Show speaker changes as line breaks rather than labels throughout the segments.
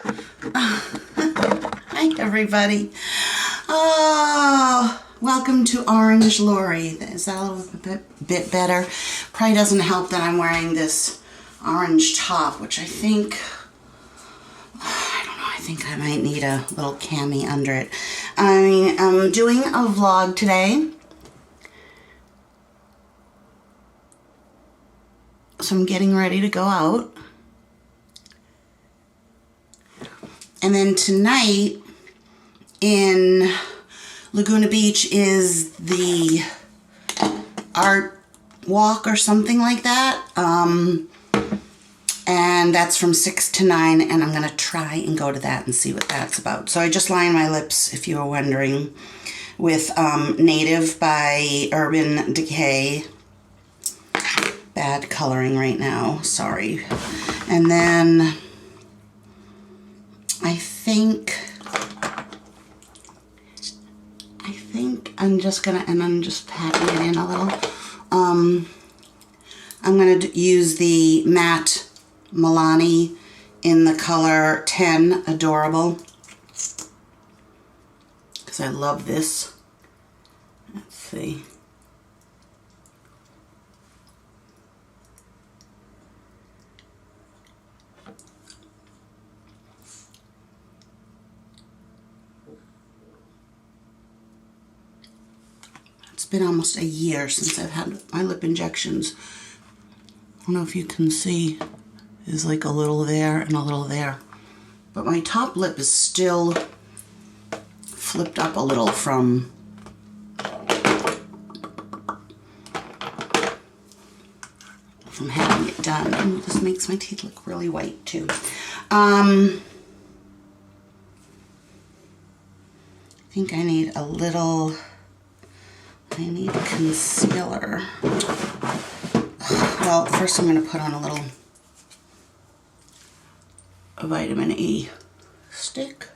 Hi, everybody. Oh, welcome to Orange Lori. Is that a little bit better? Probably doesn't help that I'm wearing this orange top, which I think, I don't know, I think I might need a little cami under it. I'm doing a vlog today. So I'm getting ready to go out. And then tonight in Laguna Beach is the art walk or something like that. And that's from 6 to 9, and I'm going to try and go to that and see what that's about. So I just lined my lips, if you were wondering, with Native by Urban Decay. Bad coloring right now, sorry. And then I think I'm just gonna, and I'm just patting it in a little. I'm gonna use the matte Milani in the color 10, Adorable, because I love this. Let's see. It's been almost a year since I've had my lip injections. I don't know if you can see, there's like a little there and a little there. But my top lip is still flipped up a little from having it done. And this makes my teeth look really white too. I think I need a little, I need concealer. Well, first I'm going to put on a little vitamin E stick,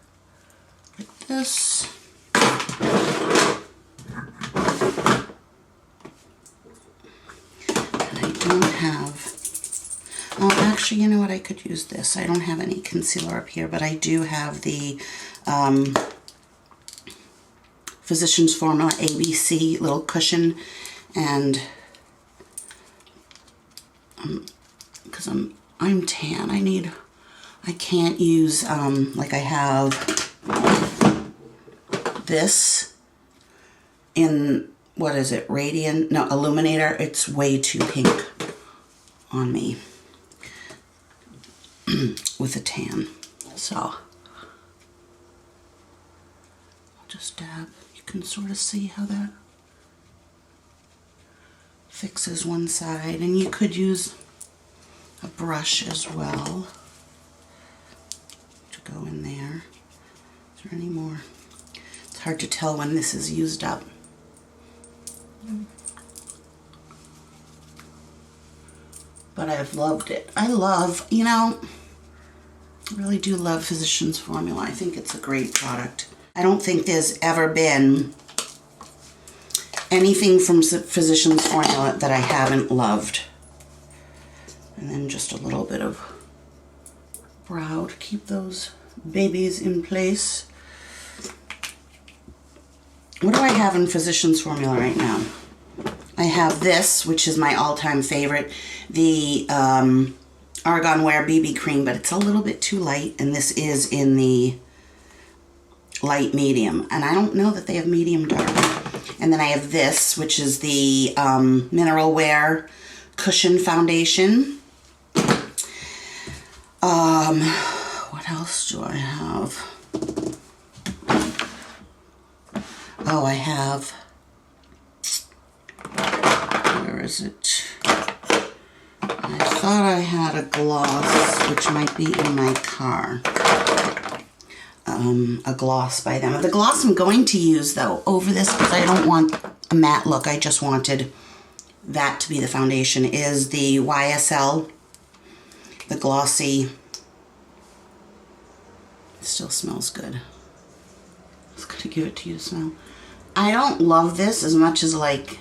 like this. And I don't have, oh, actually, you know what, I could use this. I don't have any concealer up here, but I do have the Physicians Formula ABC little cushion, and because I'm tan, I can't use like I have this in, what is it, Radiant, no, Illuminator. It's way too pink on me with a tan, so I'll just dab. You can sort of see how that fixes one side, and you could use a brush as well to go in there. Is there any more? It's hard to tell when this is used up. But I've loved it. I love, you know, I really do love Physicians Formula. I think it's a great product. I don't think there's ever been anything from Physicians Formula that I haven't loved. And then just a little bit of brow to keep those babies in place. What do I have in Physicians Formula right now? I have this, which is my all-time favorite, the Argan Wear BB Cream, but it's a little bit too light, and this is in the light medium, and I don't know that they have medium dark. And then I have this, which is the Mineral Wear Cushion Foundation. What else do I have? Oh, I have, where is it? I thought I had a gloss, which might be in my car. A gloss by them. The gloss I'm going to use, though, over this, because I don't want a matte look, I just wanted that to be the foundation, is the YSL, the glossy. It still smells good. I was going to give it to you to smell. I don't love this as much as, like,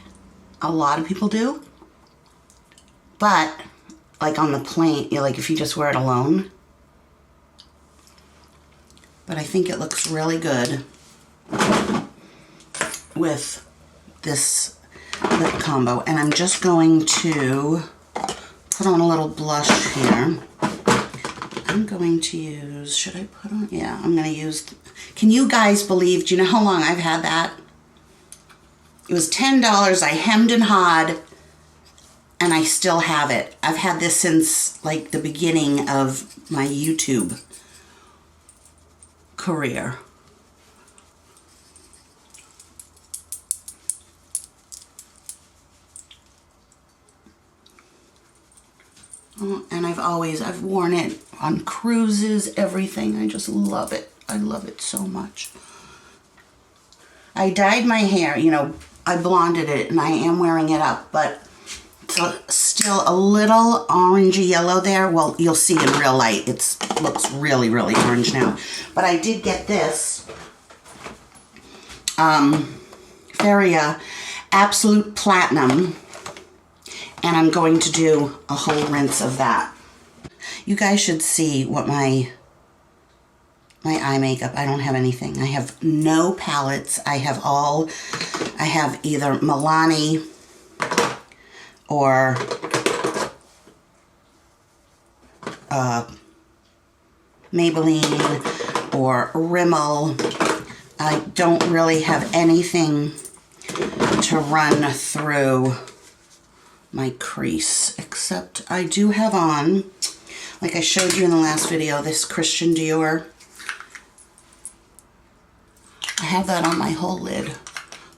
a lot of people do, but, like, on the plane, you know, like, if you just wear it alone, but I think it looks really good with this lip combo. And I'm just going to put on a little blush here. I'm going to use, should I put on? Yeah, I'm going to use, can you guys believe, do you know how long I've had that? It was $10. I hemmed and hawed, and I still have it. I've had this since like the beginning of my YouTube career. And I've worn it on cruises, everything. I just love it. I love it so much. I dyed my hair, you know, I blonded it and I am wearing it up, but it's still a little orangey yellow there. Well, you'll see in real light, it looks really, really orange now. But I did get this Feria Absolute Platinum, and I'm going to do a whole rinse of that. You guys should see what my eye makeup, I don't have anything. I have no palettes. I have either Milani or Maybelline or Rimmel. I don't really have anything to run through my crease, except I do have on, like I showed you in the last video, this Christian Dior. I have that on my whole lid,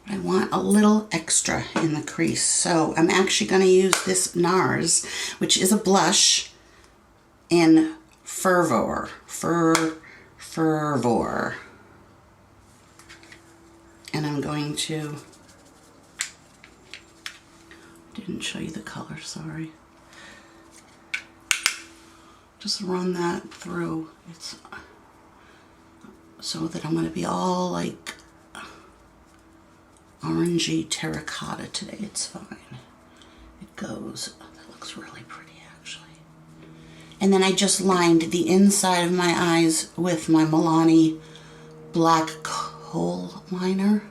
but I want a little extra in the crease. So I'm actually going to use this NARS, which is a blush in Fervor. Fervor. And I'm going to, didn't show you the color, sorry. Just run that through. It's so that I'm going to be all like orangey terracotta today. It's fine. It goes. That looks really pretty, actually. And then I just lined the inside of my eyes with my Milani black kohl liner.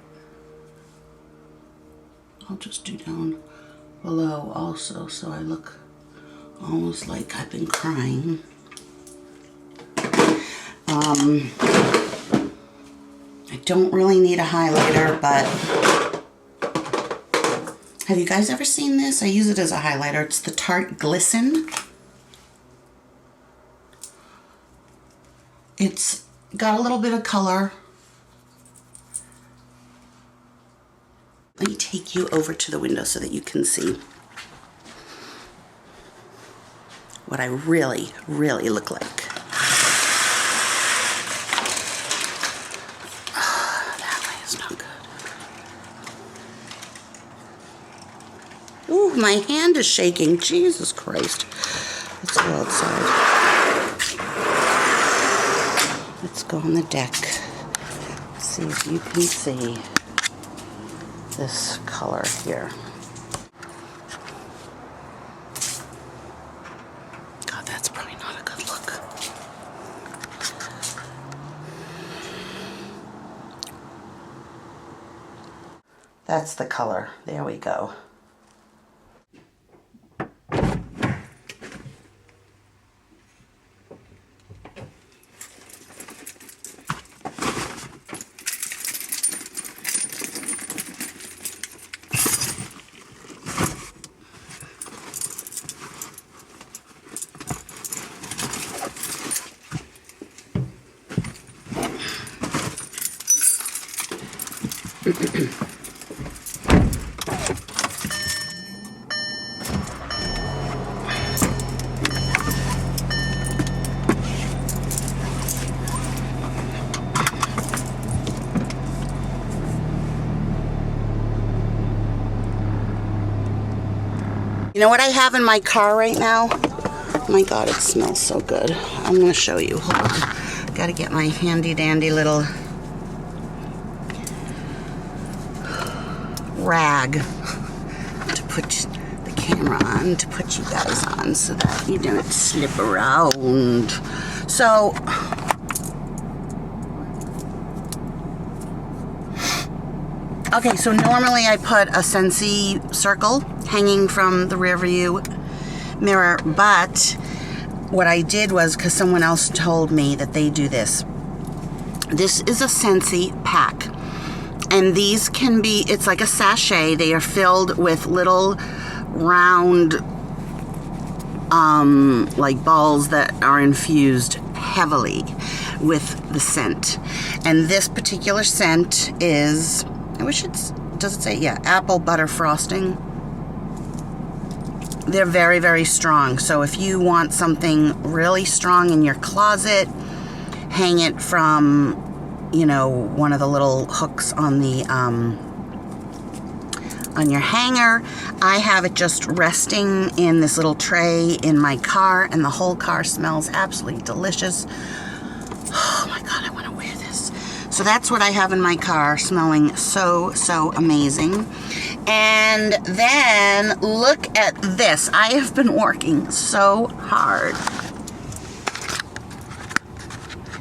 I'll just do down below also, so I look almost like I've been crying. I don't really need a highlighter, but have you guys ever seen this? I use it as a highlighter. It's the Tarte Glisten. It's got a little bit of color. Let me take you over to the window so that you can see what I really, really look like. Ooh, my hand is shaking. Jesus Christ. Let's go outside. Let's go on the deck. See if you can see this color here. God, that's probably not a good look. That's the color. There we go. You know what I have in my car right now? Oh my God, it smells so good. I'm going to show you. Hold on. Got to get my handy dandy little rag to put the camera on, to put you guys on so that you don't slip around. So Okay, so normally I put a Scentsy circle hanging from the rear view mirror, but what I did was, because someone else told me that they do this. This is a Scentsy pack. And these can be, it's like a sachet. They are filled with little round, like balls that are infused heavily with the scent. And this particular scent is, I wish does it say? Yeah, apple butter frosting. They're very, very strong. So if you want something really strong in your closet, hang it from, you know, one of the little hooks on the on your hanger. I have it just resting in this little tray in my car, and the whole car smells absolutely delicious. Oh my God, I want to wear this. So that's what I have in my car, smelling so, so amazing. And then look at this. I have been working so hard.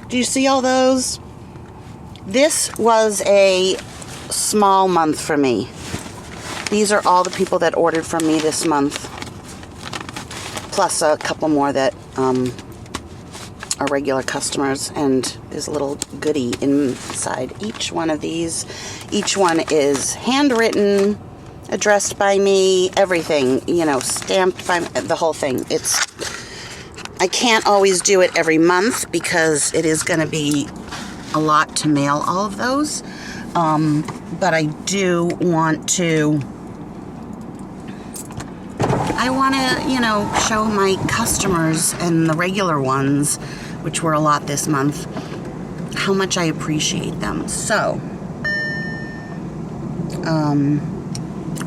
Do you see all those? This was a small month for me. These are all the people that ordered from me this month, plus a couple more that are regular customers, and there's a little goodie inside each one of these. Each one is handwritten, addressed by me, everything, you know, stamped by me, the whole thing. I can't always do it every month because it is going to be a lot to mail all of those, but I do want to, you know, show my customers and the regular ones, which were a lot this month, how much I appreciate them. So,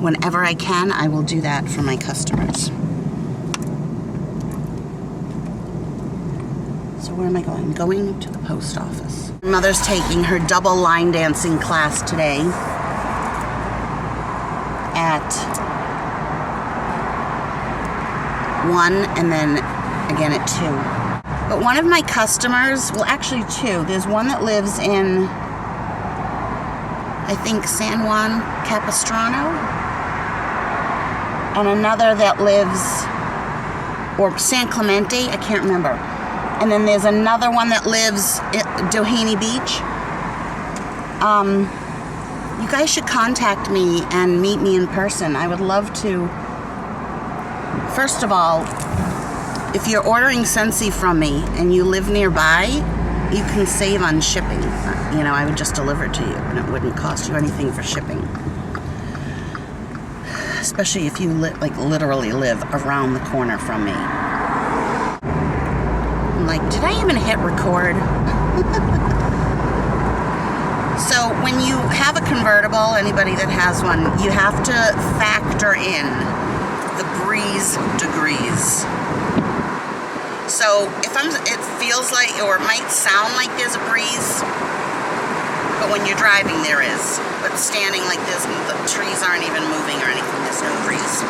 whenever I can, I will do that for my customers. So where am I going? Going to the post office. Mother's taking her double line dancing class today at 1 and then again at 2. But one of my customers, well actually two, there's one that lives in, I think, San Juan Capistrano, and another that lives, or San Clemente, I can't remember. And then there's another one that lives at Doheny Beach. You guys should contact me and meet me in person. I would love to. First of all, if you're ordering Scentsy from me and you live nearby, you can save on shipping. You know, I would just deliver it to you and it wouldn't cost you anything for shipping. Especially if you literally live around the corner from me. Like, did I even hit record? So when you have a convertible, anybody that has one, you have to factor in the breeze degrees. So it feels like, or it might sound like there's a breeze, but when you're driving there is. But standing like this, the trees aren't even moving or anything, there's no breeze.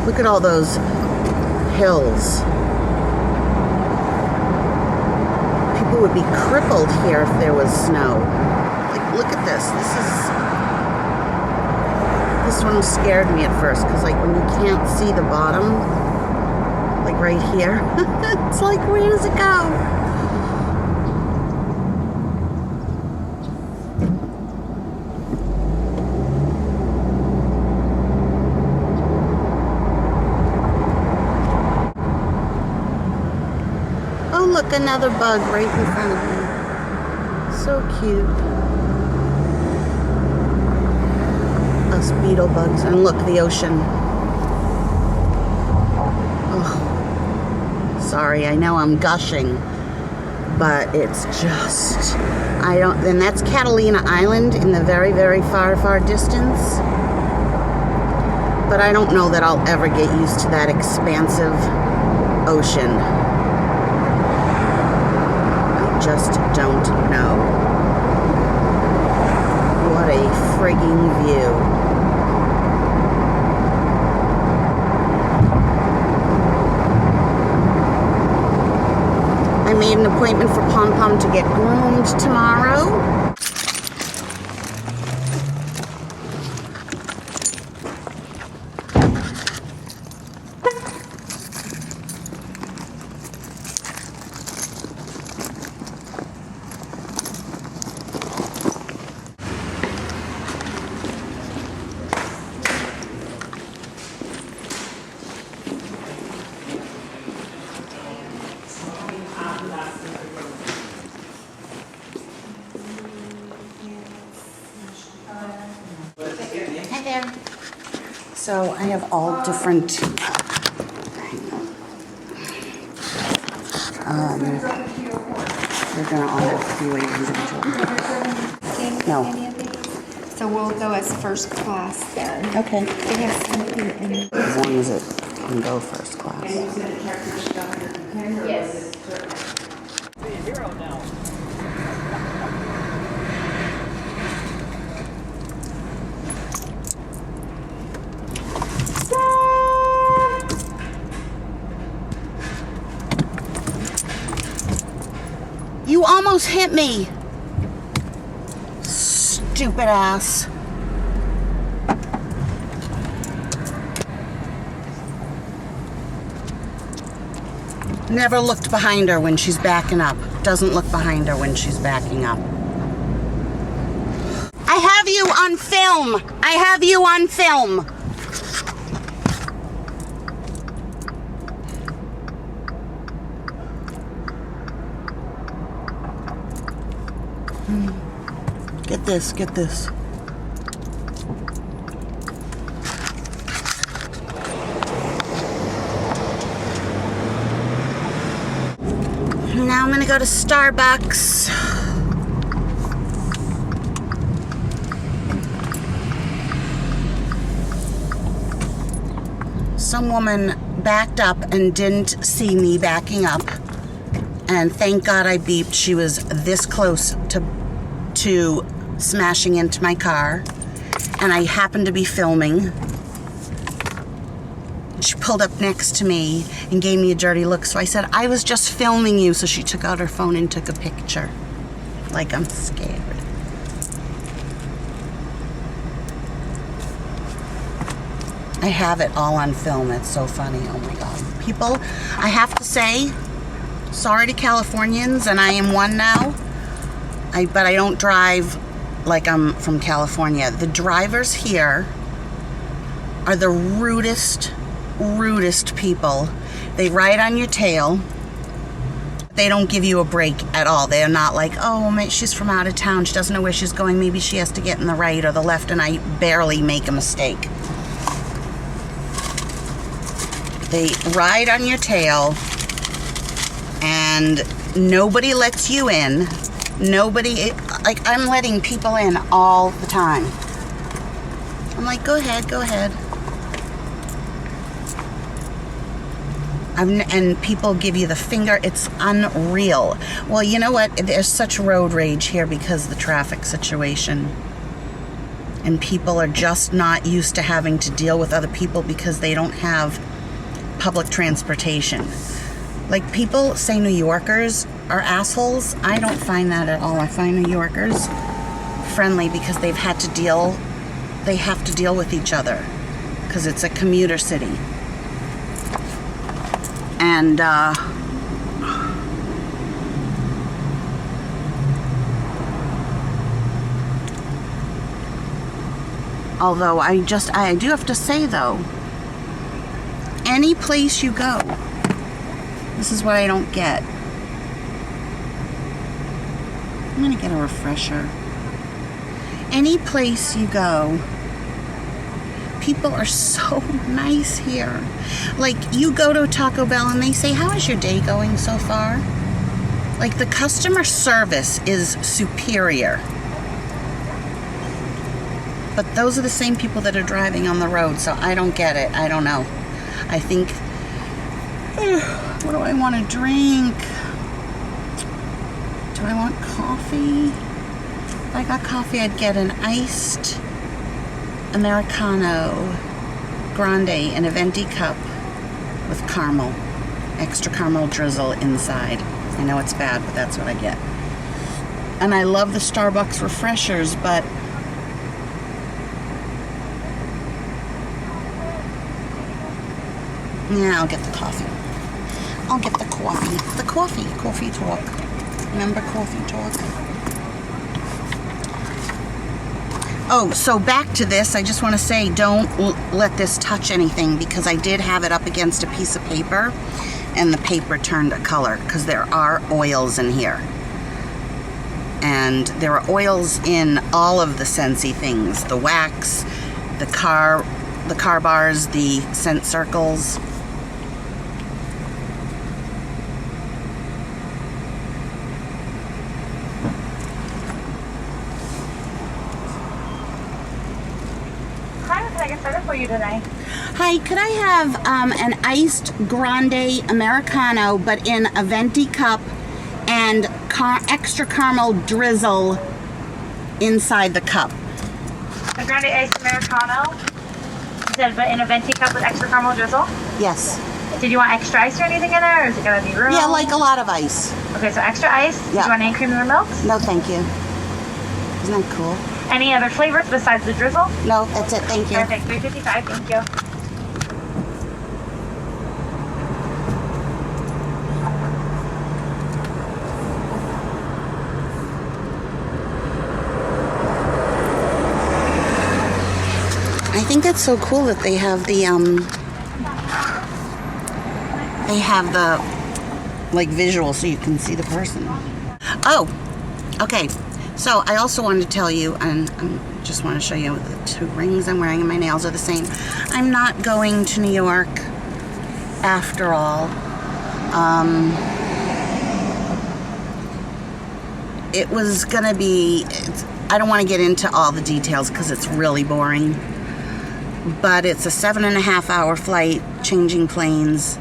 Look at all those hills. People would be crippled here if there was snow. Like, look at this. This one scared me at first, because like when you can't see the bottom, like right here, it's like, where does it go? Look, another bug right in front of me. So cute. Us beetle bugs. And look, the ocean. Oh, sorry, I know I'm gushing, but it's just, and that's Catalina Island in the very, very far, far distance. But I don't know that I'll ever get used to that expansive ocean. I just don't know. What a frigging view. I made an appointment for Pom Pom to get groomed tomorrow. Hi there. So I have all different we're gonna all have to do individual. No.
So we'll go as first class then.
Okay.
They have something in.
As long as it can go first class.
Yes.
You almost hit me. Stupid ass. Never looked behind her when she's backing up. Doesn't look behind her when she's backing up. I have you on film. I have you on film. Get this, get this. Now I'm gonna go to Starbucks. Some woman backed up and didn't see me backing up. And thank God I beeped. She was this close to smashing into my car. And I happened to be filming. She pulled up next to me and gave me a dirty look. So I said, I was just filming you. So she took out her phone and took a picture. Like I'm scared. I have it all on film. It's so funny. Oh my God. People, I have to say, sorry to Californians, and I am one now. But I don't drive like I'm from California. The drivers here are the rudest people. They ride on your tail. They don't give you a break at all. They're not like, oh, she's from out of town. She doesn't know where she's going. Maybe she has to get in the right or the left, and I barely make a mistake. They ride on your tail, and nobody lets you in. Nobody, like, I'm letting people in all the time. I'm like, go ahead, go ahead. And people give you the finger. It's unreal. Well, you know what? There's such road rage here because of the traffic situation. And people are just not used to having to deal with other people because they don't have public transportation. Like, people say New Yorkers are assholes. I don't find that at all. I find New Yorkers friendly because they have to deal with each other because it's a commuter city. And although I do have to say though, any place you go, this is what I don't get. I'm gonna get a refresher. Any place you go, people are so nice here. Like, you go to a Taco Bell and they say, how is your day going so far? Like, the customer service is superior. But those are the same people that are driving on the road, so I don't get it. I don't know. I think, what do I want to drink? Do I want coffee? If I got coffee, I'd get an iced Americano Grande in a venti cup with caramel. Extra caramel drizzle inside. I know it's bad, but that's what I get. And I love the Starbucks refreshers, but yeah, I'll get the coffee. I'll get the coffee. The coffee. Coffee talk. Remember coffee talk? Oh, so back to this. I just want to say, don't let this touch anything, because I did have it up against a piece of paper and the paper turned a color, because there are oils in here. And there are oils in all of the Scentsy things. The wax, the car bars, the scent circles.
For you today.
Hi, could I have an iced grande Americano, but in a venti cup, and extra caramel drizzle inside the cup?
A grande iced Americano, you said, but in a venti cup with extra caramel drizzle?
Yes.
Did you want extra ice or anything in there, or is it gonna be room?
Yeah, like a lot of ice.
Okay, so extra ice.
Yeah.
Do you want any cream in the milk?
No, thank you. Isn't that cool?
Any other flavors besides the drizzle?
No, that's it. Thank you.
Perfect. $3.55. Thank you.
I think that's so cool that they have the like visual, so you can see the person. Oh, okay. So I also wanted to tell you, and I just want to show you the 2 rings I'm wearing, and my nails are the same. I'm not going to New York after all. It was gonna be, I don't want to get into all the details because it's really boring, but it's a 7.5 hour flight, changing planes.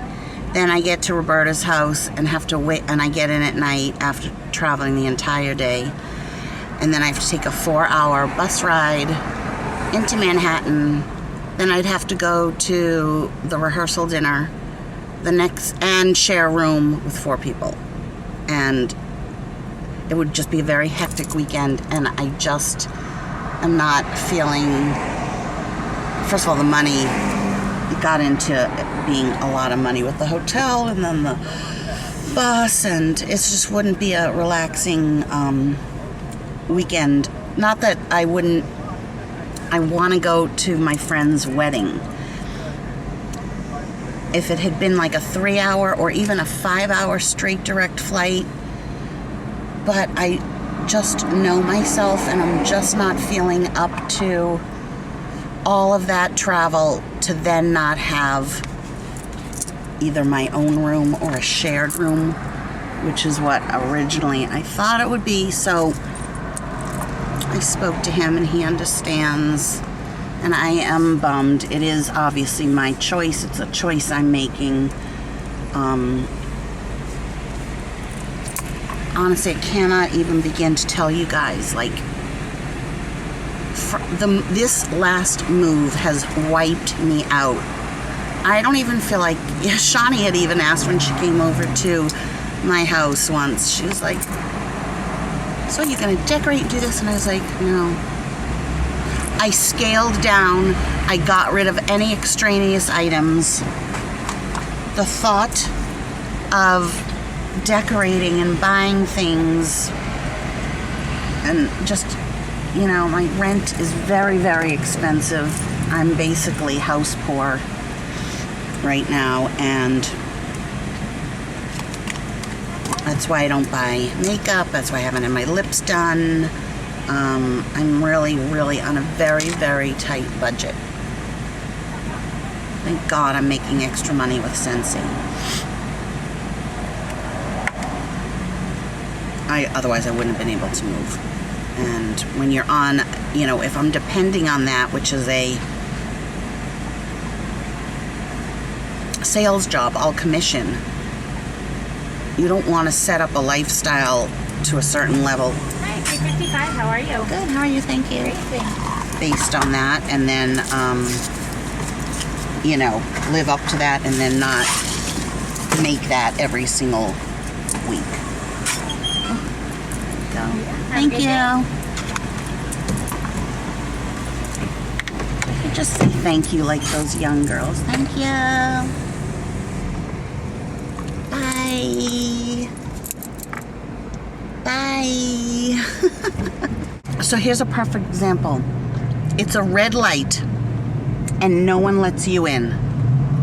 Then I get to Roberta's house and have to wait, and I get in at night after traveling the entire day. And then I have to take a 4-hour bus ride into Manhattan. Then I'd have to go to the rehearsal dinner and share a room with 4 people. And it would just be a very hectic weekend, and I just am not feeling, first of all, the money got into being a lot of money with the hotel and then the bus, and it just wouldn't be a relaxing weekend. Not that I want to go to my friend's wedding. If it had been like a 3-hour or even a 5-hour straight direct flight, but I just know myself, and I'm just not feeling up to all of that travel to then not have either my own room or a shared room, which is what originally I thought it would be. So I spoke to him, and he understands, and I am bummed. It is obviously my choice. It's a choice I'm making. Honestly, I cannot even begin to tell you guys, like, this last move has wiped me out. I don't even feel like, Shawnee had even asked when she came over to my house once. She was like, so you're gonna decorate and do this? And I was like, no. I scaled down. I got rid of any extraneous items. The thought of decorating and buying things, and just, my rent is very, very expensive. I'm basically house poor right now, and that's why I don't buy makeup. That's why I haven't had my lips done. I'm really, really on a very, very tight budget. Thank God I'm making extra money with Scentsy. Otherwise I wouldn't have been able to move. And when you're on, you know, if I'm depending on that, which is a sales job, all commission, you don't want to set up a lifestyle to a certain level.
Hi, 355. How are you?
Good, how are you? Thank you.
Great, thanks.
Based on that, and then, you know, live up to that and then not make that every single week. Go. Thank you. I could just say thank you like those young girls. Thank you. Bye. Bye. So here's a perfect example. It's a red light and no one lets you in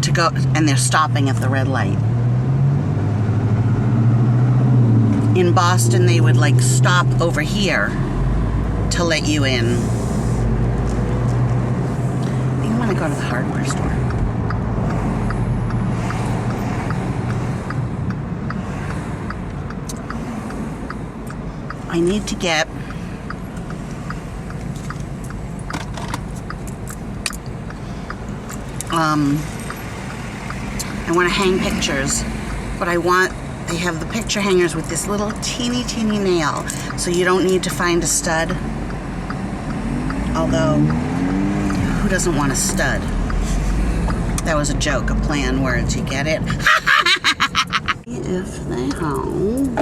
to go, and they're stopping at the red light. In Boston, they would like stop over here to let you in. You want to go to the hardware store. I need to get I want to hang pictures, but they have the picture hangers with this little teeny nail, so you don't need to find a stud. Although, who doesn't want a stud? That was a joke, a play on words, you get it? If they home.